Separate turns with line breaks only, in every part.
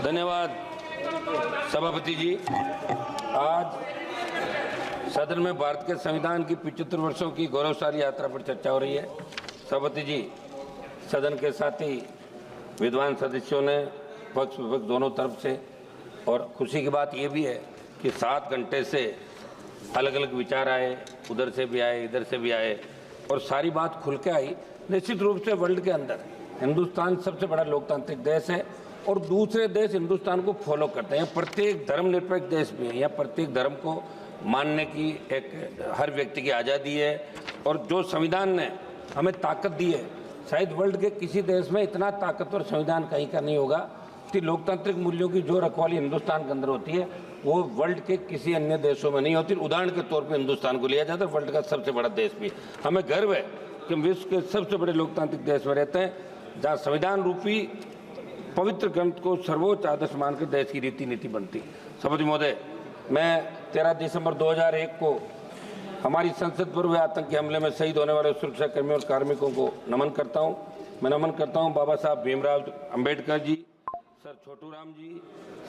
धन्यवाद सभापति जी। आज सदन में भारत के संविधान की 75 वर्षों की गौरवशाली यात्रा पर चर्चा हो रही है। सभापति जी, सदन के साथी विद्वान सदस्यों ने पक्ष विपक्ष दोनों तरफ से, और खुशी की बात यह भी है कि 7 घंटे से अलग अलग विचार आए, उधर से भी आए, इधर से भी आए, और सारी बात खुल के आई। निश्चित रूप से वर्ल्ड के अंदर हिंदुस्तान सबसे बड़ा लोकतांत्रिक देश है और दूसरे देश हिंदुस्तान को फॉलो करते हैं। प्रत्येक धर्मनिरपेक्ष देश में या प्रत्येक धर्म को मानने की एक हर व्यक्ति की आज़ादी है, और जो संविधान ने हमें ताकत दी है, शायद वर्ल्ड के किसी देश में इतना ताकतवर संविधान कहीं का नहीं होगा कि लोकतांत्रिक मूल्यों की जो रखवाली हिंदुस्तान के अंदर होती है वो वर्ल्ड के किसी अन्य देशों में नहीं होती। उदाहरण के तौर पर हिंदुस्तान को लिया जाता है, वर्ल्ड का सबसे बड़ा देश भी। हमें गर्व है कि हम विश्व के सबसे बड़े लोकतांत्रिक देश में रहते हैं, जहाँ संविधान रूपी पवित्र ग्रंथ को सर्वोच्च आदर्श मानकर देश की रीति नीति बनती। सभापति महोदय, मैं 13 दिसंबर 2001 को हमारी संसद पर हुए आतंकी हमले में शहीद होने वाले सुरक्षा कर्मियों और कार्मिकों को नमन करता हूं। मैं नमन करता हूं बाबा साहब भीमराव अंबेडकर जी, सर छोटू राम जी,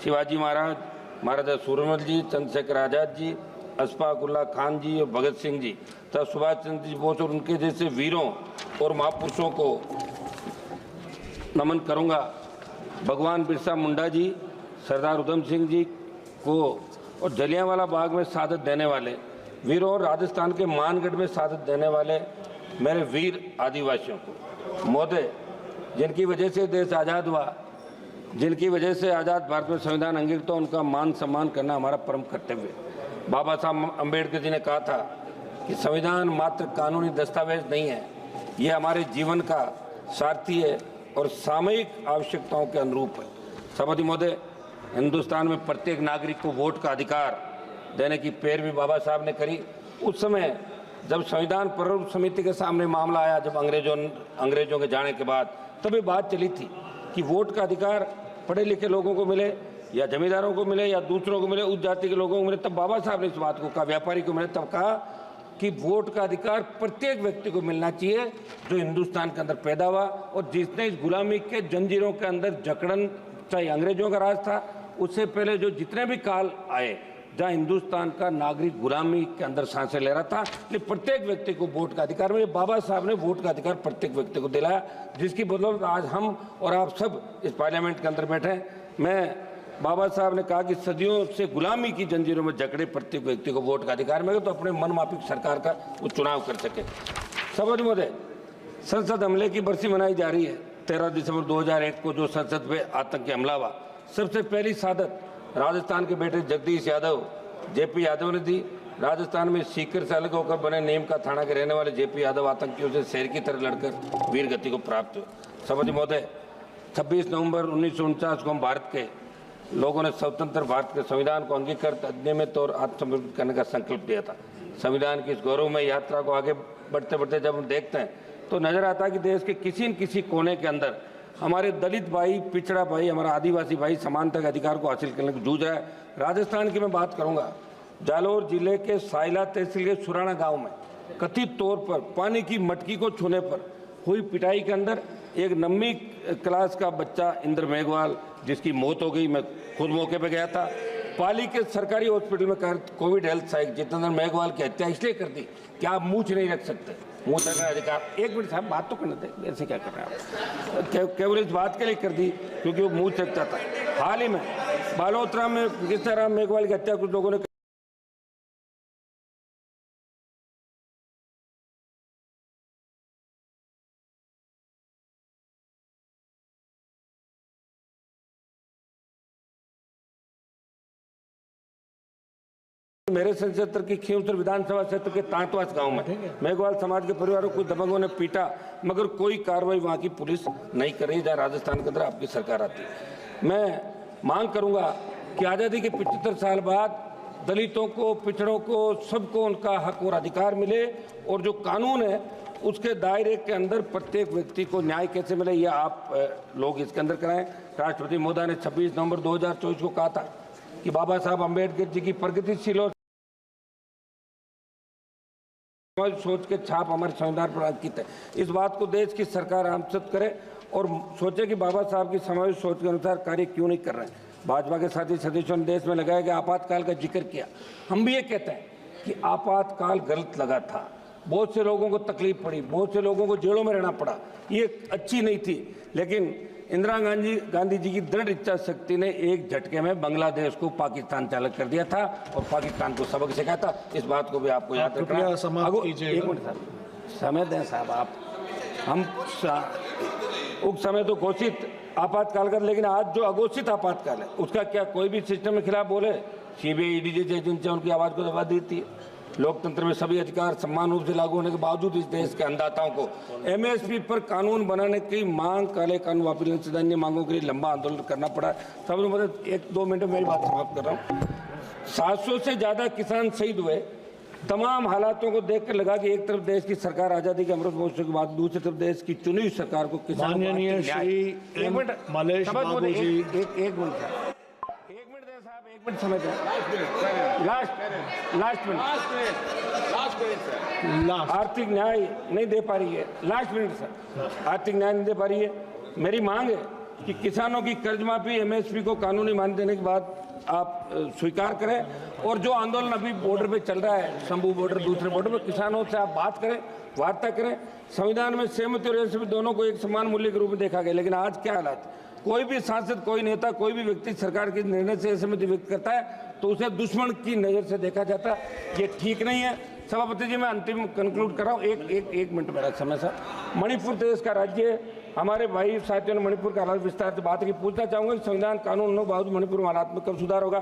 शिवाजी महाराज, महाराजा सूरजमल जी, चंद्रशेखर आज़ाद जी, अशफाक उल्लाह खान जी और भगत सिंह जी तथा सुभाष चंद्र जी बोस और उनके जैसे वीरों और महापुरुषों को नमन करूंगा। भगवान बिरसा मुंडा जी, सरदार उधम सिंह जी को और जलियांवाला बाग में शहादत देने वाले वीरों और राजस्थान के मानगढ़ में शहादत देने वाले मेरे वीर आदिवासियों को। महोदय, जिनकी वजह से देश आज़ाद हुआ, जिनकी वजह से आज़ाद भारत में संविधान अंगीकृत, उनका मान सम्मान करना हमारा परम कर्तव्य है। बाबा साहब अम्बेडकर जी ने कहा था कि संविधान मात्र कानूनी दस्तावेज नहीं है, ये हमारे जीवन का सारथी है और सामयिक आवश्यकताओं के अनुरूप है। सभापति महोदय, हिंदुस्तान में प्रत्येक नागरिक को वोट का अधिकार देने की पैरवी बाबा साहब ने करी। उस समय जब संविधान प्रारूप समिति के सामने मामला आया, जब अंग्रेजों के जाने के बाद, तभी बात चली थी कि वोट का अधिकार पढ़े लिखे लोगों को मिले या जमींदारों को मिले या दूसरों को मिले, उस जाति के लोगों को मिले। तब बाबा साहब ने इस बात को कहा, व्यापारी को मिले, तब कहा कि वोट का अधिकार प्रत्येक व्यक्ति को मिलना चाहिए जो हिंदुस्तान के अंदर पैदा हुआ और जिसने इस गुलामी के जंजीरों के अंदर जकड़न, चाहे अंग्रेजों का राज था, उससे पहले जो जितने भी काल आए जहाँ हिंदुस्तान का नागरिक गुलामी के अंदर सांसें ले रहा था, लेकिन प्रत्येक व्यक्ति को वोट का अधिकार मिले। बाबा साहब ने वोट का अधिकार प्रत्येक व्यक्ति को दिलाया, जिसकी बदौलत आज हम और आप सब इस पार्लियामेंट के अंदर बैठे हैं। मैं बाबा साहब ने कहा कि सदियों से गुलामी की जंजीरों में जकड़े प्रत्येक व्यक्ति को वोट का अधिकार मिले तो अपने मनमाफिक सरकार का वो चुनाव कर सके। सभापति महोदय, संसद हमले की बरसी मनाई जा रही है। 13 दिसंबर 2001 को जो संसद पे आतंकी हमला हुआ, सबसे पहली शहादत राजस्थान के बेटे जगदीश यादव, जेपी यादव ने दी। राजस्थान में सीकर से अलग होकर बने नीम का थाना के रहने वाले जेपी यादव आतंकियों से शेर की तरह लड़कर वीर गति को प्राप्त हुए। सभापति महोदय, 26 नवंबर 1949 को हम भारत के लोगों ने स्वतंत्र भारत के संविधान को अंगीकृत, अधिनियमित और आत्मसमर्पित करने का संकल्प लिया था। संविधान की इस गौरवमय यात्रा को आगे बढ़ते बढ़ते जब हम देखते हैं तो नजर आता है कि देश के किसी न किसी कोने के अंदर हमारे दलित भाई, पिछड़ा भाई, हमारा आदिवासी भाई समानता के अधिकार को हासिल करने को जूझ रहा है। राजस्थान की मैं बात करूंगा, जालौर जिले के साइला तहसील के सुराना गांव में कथित तौर पर पानी की मटकी को छूने पर हुई पिटाई के अंदर एक 9वीं क्लास का बच्चा इंद्र मेघवाल, जिसकी मौत हो गई। मैं खुद मौके पर गया था। पाली के सरकारी हॉस्पिटल में कोविड हेल्थ सहायक जितेंद्र मेघवाल की हत्या इसलिए कर दी कि आप मूछ नहीं रख सकते, मुंह तक अधिकार। एक मिनट साहब, बात तो करने दें, ऐसे क्या कर रहे हैं आप? केवल इस बात के लिए कर दी क्योंकि वो मूछ सकता था। हाल ही में बालोतरा में किस्ताराम मेघवाल की हत्या कुछ लोगों ने मेरे संसद क्षेत्र की खींवसर विधानसभा क्षेत्र के तांतवास गांव में मेघवाल समाज के परिवारों को दबंगों ने पीटा, मगर कोई कार्रवाई वहां की पुलिस नहीं कर रही, जहां राजस्थान के अंदर आपकी सरकार आती है। मैं मांग करूंगा कि आज़ादी के 75 साल बाद दलितों को, पिछड़ों को, सबको उनका हक और अधिकार मिले और जो कानून है उसके दायरे के अंदर प्रत्येक व्यक्ति को न्याय कैसे मिले, यह आप लोग इसके अंदर कराएं। राष्ट्रपति महोदय ने 26 नवंबर 2024 को कहा था कि बाबा साहब अम्बेडकर जी की प्रगतिशील और सोच के छाप हमारे संविधान पर अंकित है। इस बात को देश की सरकार आमसद करे और सोचे कि बाबा साहब की समावेश सोच के अनुसार कार्य क्यों नहीं कर रहे हैं। भाजपा के साथी सदस्यों ने देश में लगाया गया आपातकाल का जिक्र किया। हम भी ये कहते हैं कि आपातकाल गलत लगा था, बहुत से लोगों को तकलीफ पड़ी, बहुत से लोगों को जेलों में रहना पड़ा, ये अच्छी नहीं थी। लेकिन इंदिरा गांधी जी की दृढ़ इच्छा शक्ति ने एक झटके में बांग्लादेश को पाकिस्तान चालक कर दिया था और पाकिस्तान को सबक सिखाया था। इस बात को भी आपको याद रखना है। एक मिनट साहब, समय दें साहब आप। हम उस समय तो घोषित आपातकाल कर, लेकिन आज जो अघोषित आपातकाल है उसका क्या कोई भी सिस्टम के खिलाफ बोले? सीबीआई ईडी जैसी एजेंसियां उनकी आवाज को दबा देती है। लोकतंत्र में सभी अधिकार समान रूप से लागू होने के बावजूद इस देश के अन्नदाताओं को एमएसपी पर कानून बनाने की मांग, काले कानून वापस सदन अन्य मांगों के लिए लंबा आंदोलन करना पड़ा। सब लोग मतलब 1-2 मिनट में मेरी बात समाप्त कर रहा हूँ। 700 से ज्यादा किसान शहीद हुए। तमाम हालातों को देखकर लगा कि एक तरफ देश की सरकार आजादी के अमृत महोत्सव के बाद, दूसरी तरफ देश की चुनी हुई सरकार को किसान
माननीय श्री मलेश बाबू जी
एक मिनट साहब, एक मिनट समय दें। लास्ट मिनट आर्थिक न्याय नहीं दे पा रही है। लास्ट मिनट सर, आर्थिक न्याय नहीं दे पा रही है। मेरी मांग है कि किसानों की कर्ज माफी, एमएसपी को कानूनी मान्यता देने के बाद आप स्वीकार करें। और जो आंदोलन अभी बॉर्डर पे चल रहा है, शंभू बॉर्डर, दूसरे बॉर्डर पे, किसानों से आप बात करें, वार्ता करें। संविधान में सहमति और एमएसपी दोनों को एक समान मूल्य के रूप में देखा गया, लेकिन आज क्या हालात? कोई भी सांसद, कोई नेता, कोई भी व्यक्ति सरकार के निर्णय से असहमति व्यक्त करता है तो उसे दुश्मन की नज़र से देखा जाता है। ये ठीक नहीं है। सभापति जी, मैं अंतिम कंक्लूड कर रहा हूँ। एक मिनट मेरा समय सर। मणिपुर देश का राज्य है। हमारे भाई साथियों ने मणिपुर का हालात विस्तार से बात की। पूछना चाहूँगा कि संविधान कानून बावजूद मणिपुर में हालात में कब सुधार होगा?